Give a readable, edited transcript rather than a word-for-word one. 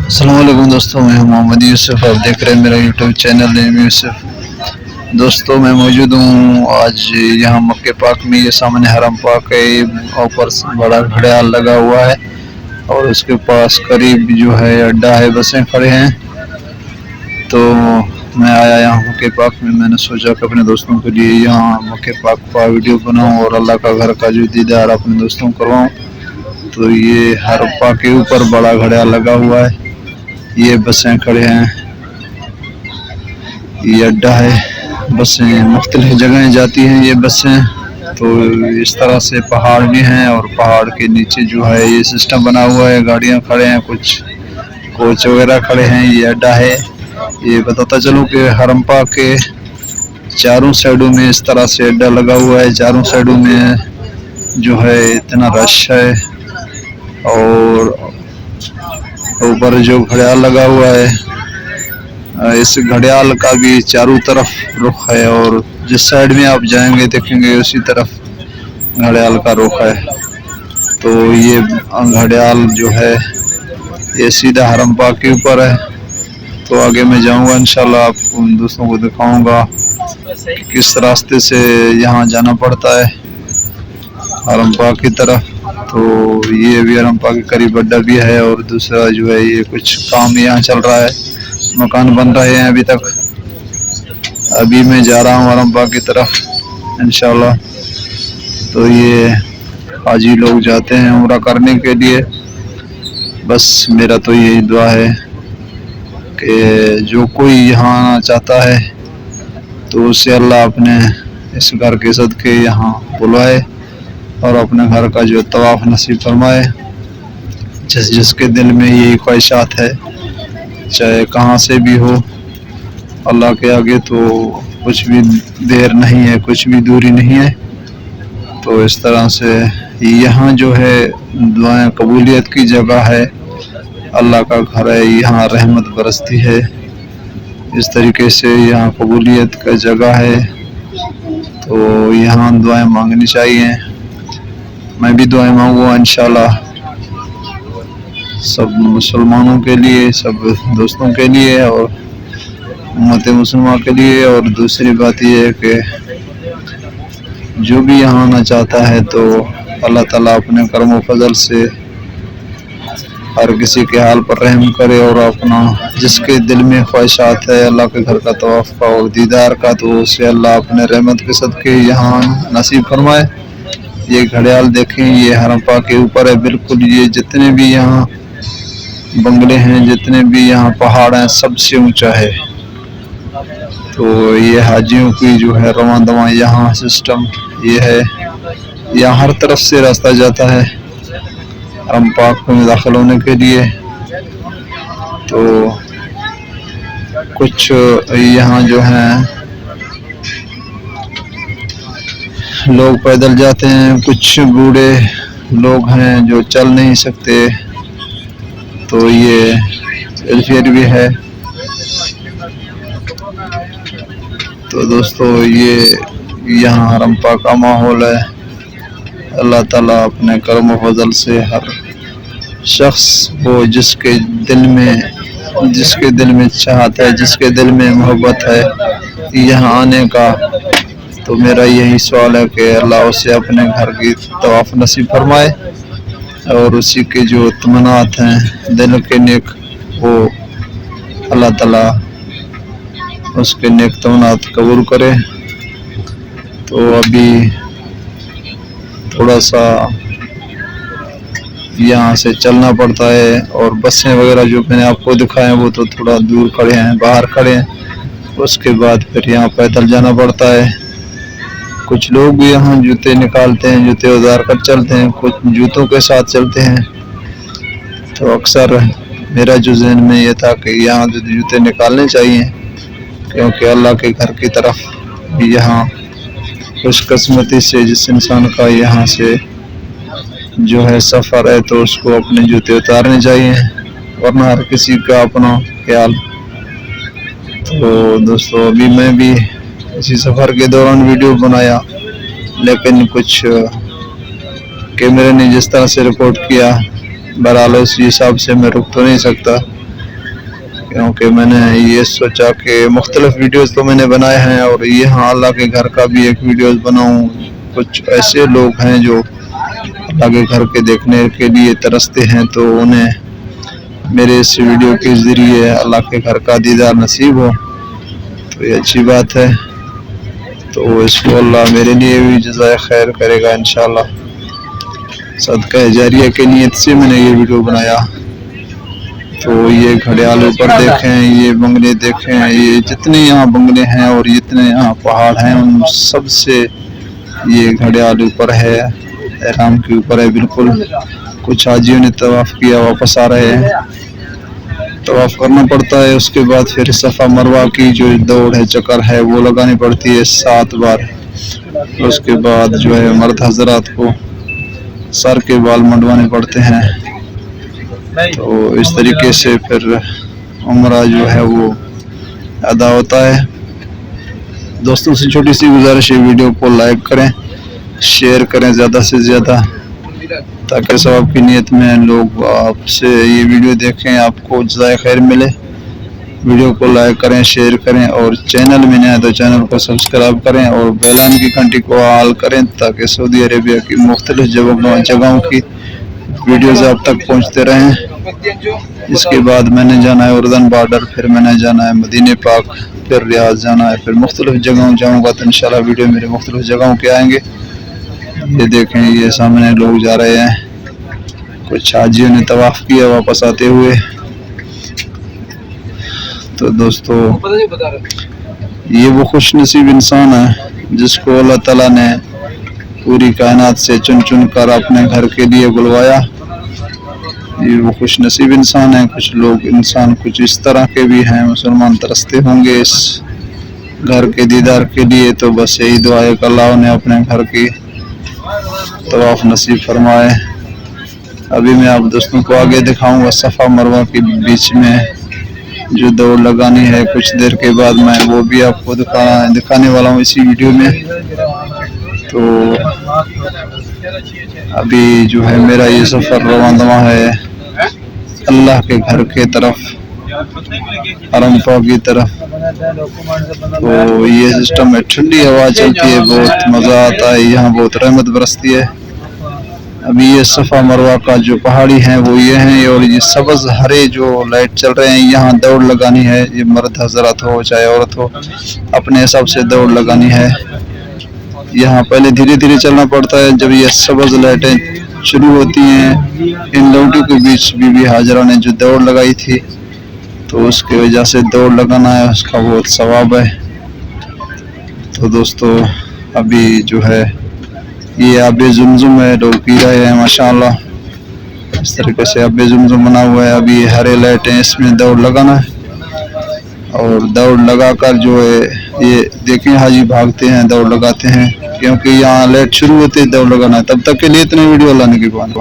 السلام علیکم دوستوں، میں ہوں محمد یوسف، آپ دیکھ رہے ہیں میرا یوٹیوب چینل نیم یوسف۔ دوستوں میں موجود ہوں آج یہاں مکہ پاک میں، یہ سامنے حرم پاک ہے، اوپر بڑا گھڑیال لگا ہوا ہے اور اس کے پاس قریب جو ہے اڈا ہے، بسیں کھڑے ہیں۔ تو میں آیا یہاں مکہ پاک میں، میں نے سوچا کہ اپنے دوستوں کے لیے یہاں مکہ پاک کا ویڈیو بناؤں اور اللہ کا گھر کا جو دیدار اپنے دوستوں کو کرواؤں۔ تو یہ حرم پاک کے اوپر بڑا گھڑیال لگا ہوا ہے، یہ بسیں کھڑے ہیں، یہ اڈا ہے، بسیں مختلف جگہیں جاتی ہیں یہ بسیں۔ تو اس طرح سے پہاڑ بھی ہیں اور پہاڑ کے نیچے جو ہے یہ سسٹم بنا ہوا ہے، گاڑیاں کھڑے ہیں، کچھ کوچ وغیرہ کھڑے ہیں، یہ اڈا ہے۔ یہ بتاتا چلوں کہ حرم پاک کے چاروں سائڈوں میں اس طرح سے اڈا لگا ہوا ہے، چاروں سائڈوں میں جو ہے اتنا رش ہے، اور اوپر جو گھڑیال لگا ہوا ہے اس گھڑیال کا بھی چاروں طرف رخ ہے، اور جس سائڈ میں آپ جائیں گے دیکھیں گے اسی طرف گھڑیال کا رخ ہے۔ تو یہ گھڑیال جو ہے یہ سیدھا حرم پاک کے اوپر ہے۔ تو آگے میں جاؤں گا انشاءاللہ، آپ دوستوں کو دکھاؤں گا کس راستے سے یہاں جانا پڑتا ہے حرم پاک کی طرف۔ تو یہ بھی حرم پاک کے قریب اڈا بھی ہے، اور دوسرا جو ہے یہ کچھ کام یہاں چل رہا ہے، مکان بن رہے ہیں ابھی تک۔ ابھی میں جا رہا ہوں حرم پاک کی طرف انشاءاللہ۔ تو یہ حاجی لوگ جاتے ہیں عمرہ کرنے کے لیے۔ بس میرا تو یہی دعا ہے کہ جو کوئی یہاں آنا چاہتا ہے تو اسے اللہ اپنے اس گھر کے صدقے یہاں بلائے اور اپنے گھر کا جو طواف نصیب فرمائے۔ جس کے دل میں یہی خواہشات ہے، چاہے کہاں سے بھی ہو، اللہ کے آگے تو کچھ بھی دیر نہیں ہے، کچھ بھی دوری نہیں ہے۔ تو اس طرح سے یہاں جو ہے دعائیں قبولیت کی جگہ ہے، اللہ کا گھر ہے، یہاں رحمت برستی ہے، اس طریقے سے یہاں قبولیت کا جگہ ہے۔ تو یہاں دعائیں مانگنی چاہیے، میں بھی دعائیں مانگوں انشاءاللہ سب مسلمانوں کے لیے، سب دوستوں کے لیے اور امت مسلمہ کے لیے۔ اور دوسری بات یہ ہے کہ جو بھی یہاں آنا چاہتا ہے تو اللہ تعالیٰ اپنے کرم و فضل سے ہر کسی کے حال پر رحم کرے، اور اپنا جس کے دل میں خواہشات ہے اللہ کے گھر کا طواف کا اور دیدار کا، تو اسے اللہ اپنے رحمت کے صدقے یہاں نصیب فرمائے۔ یہ گھڑیال دیکھیں، یہ حرم پاک کے اوپر ہے بالکل، یہ جتنے بھی یہاں بنگلے ہیں، جتنے بھی یہاں پہاڑ ہیں، سب سے اونچا ہے۔ تو یہ حاجیوں کی جو ہے رواں دواں یہاں سسٹم یہ ہے، یہاں ہر طرف سے راستہ جاتا ہے حرم پاک میں داخل ہونے کے لیے۔ تو کچھ یہاں جو ہیں لوگ پیدل جاتے ہیں، کچھ بوڑھے لوگ ہیں جو چل نہیں سکتے، تو یہ ویلچیئر بھی ہے۔ تو دوستو یہ یہاں حرم پاک کا ماحول ہے، اللہ تعالیٰ اپنے کرم و فضل سے ہر شخص کو جس کے دل میں چاہت ہے، جس کے دل میں محبت ہے یہاں آنے کا، تو میرا یہی سوال ہے کہ اللہ اسے اپنے گھر کی طواف نصیب فرمائے، اور اسی کے جو تمنات ہیں دل کے نیک، وہ اللہ تعالیٰ اس کے نیک تمنات قبول کرے۔ تو ابھی تھوڑا سا یہاں سے چلنا پڑتا ہے، اور بسیں وغیرہ جو میں نے آپ کو دکھائے وہ تو تھوڑا دور کھڑے ہیں، باہر کھڑے ہیں، اس کے بعد پھر یہاں پیدل جانا پڑتا ہے۔ کچھ لوگ بھی یہاں جوتے نکالتے ہیں، جوتے اتار کر چلتے ہیں، کچھ جوتوں کے ساتھ چلتے ہیں۔ تو اکثر میرا جو ذہن میں یہ تھا کہ یہاں جو جوتے نکالنے چاہیے، کیونکہ اللہ کے گھر کی طرف یہاں خوش قسمتی سے جس انسان کا یہاں سے جو ہے سفر ہے تو اس کو اپنے جوتے اتارنے چاہیے، ورنہ ہر کسی کا اپنا خیال۔ تو دوستو ابھی میں بھی اسی سفر کے دوران ویڈیو بنایا، لیکن کچھ کیمرے نے جس طرح سے ریکارڈ کیا، بہرحال اس حساب سے میں رک تو نہیں سکتا، کیونکہ میں نے یہ سوچا کہ مختلف ویڈیوز تو میں نے بنائے ہیں اور یہاں اللہ کے گھر کا بھی ایک ویڈیوز بناؤں. کچھ ایسے لوگ ہیں جو اللہ کے گھر کے دیکھنے کے لیے ترستے ہیں، تو انہیں میرے اس ویڈیو کے ذریعے اللہ کے گھر کا دیدار نصیب ہو تو یہ اچھی بات ہے. تو اس کو اللہ میرے لیے بھی جزائے خیر کرے گا انشاءاللہ. صدقہ جاریہ کے نیت سے میں نے یہ ویڈیو بنایا. تو یہ گھڑیال اوپر دیکھیں، یہ بنگلے دیکھیں، یہ جتنے یہاں بنگلے ہیں اور جتنے یہاں پہاڑ ہیں ان سب سے یہ گھڑیال اوپر ہے، احرام کے اوپر ہے بالکل. کچھ حاجیوں نے طواف کیا واپس آ رہے ہیں. طواف کرنا پڑتا ہے، اس کے بعد پھر صفا مروہ کی جو دوڑ ہے، چکر ہے، وہ لگانی پڑتی ہے 7 بار. اس کے بعد جو ہے مرد حضرات کو سر کے بال منڈوانے پڑتے ہیں. تو اس طریقے سے پھر عمرہ جو ہے وہ ادا ہوتا ہے. دوستوں سے چھوٹی سی گزارش ہے، ویڈیو کو لائک کریں، شیئر کریں زیادہ سے زیادہ، تاکہ ثواب کی نیت میں لوگ آپ سے یہ ویڈیو دیکھیں، آپ کو جزائے خیر ملے. ویڈیو کو لائک کریں، شیئر کریں، اور چینل میں نیا تو چینل کو سبسکرائب کریں اور بیلان کی گھنٹی کو آل کریں تاکہ سعودی عربیہ کی مختلف جگہوں کی ویڈیوز آپ تک پہنچتے رہیں. اس کے بعد میں نے جانا ہے اردن بارڈر، پھر میں نے جانا ہے مدینہ پاک، پھر ریاض جانا ہے، پھر مختلف جگہوں جاؤں گا تو انشاءاللہ ویڈیو میرے مختلف جگہوں کے آئیں گے. یہ دیکھیں، یہ سامنے لوگ جا رہے ہیں، کچھ حاجیوں نے طواف کیا واپس آتے ہوئے. تو دوستو یہ وہ خوش نصیب انسان ہے جس کو اللہ تعالیٰ نے پوری کائنات سے چن چن کر اپنے گھر کے لیے بلوایا. یہ وہ خوش نصیب انسان ہے. کچھ لوگ انسان کچھ اس طرح کے بھی ہیں، مسلمان ترستے ہوں گے اس گھر کے دیدار کے لیے. تو بس یہی دعا ہے کہ اللہ انہیں اپنے گھر کی طواف نصیب فرمائے. ابھی میں آپ دوستوں کو آگے دکھاؤں گا صفا مروہ کے بیچ میں جو دوڑ لگانی ہے. کچھ دیر کے بعد میں وہ بھی آپ کو دکھانے والا ہوں اسی ویڈیو میں. تو ابھی جو ہے میرا یہ سفر رواں دواں ہے اللہ کے گھر کے طرف، حرم پاک کی طرف. تو یہ سسٹم ہے، ٹھنڈی ہوا چلتی ہے، بہت مزہ آتا ہے، یہاں بہت رحمت برستی ہے. ابھی یہ صفا مروہ کا جو پہاڑی ہیں وہ یہ ہیں، اور یہ سبز ہرے جو لائٹ چل رہے ہیں، یہاں دوڑ لگانی ہے. یہ مرد حضرات ہو چاہے عورت ہو، اپنے حساب سے دوڑ لگانی ہے. یہاں پہلے دھیرے دھیرے چلنا پڑتا ہے. جب یہ سبز لائٹیں شروع ہوتی ہیں، ان لوٹوں کے بیچ بی بی ہاجرہ نے جو دوڑ لگائی تھی، تو اس کی وجہ سے دوڑ لگانا ہے، اس کا بہت ثواب ہے. تو دوستو ابھی جو ہے یہ آب زمزم ہے، لوگ پی رہے ہیں ماشاءاللہ. اس طریقے سے آب زمزم بنا ہوا ہے. ابھی ہرے لائٹیں اس میں دوڑ لگانا ہے، اور دوڑ لگا کر جو ہے یہ دیکھیں حاجی بھاگتے ہیں، دوڑ لگاتے ہیں، کیونکہ یہاں لائٹ شروع ہوتے دوڑ لگانا ہے. تب تک کے لیے اتنے ویڈیو لانے کی بات.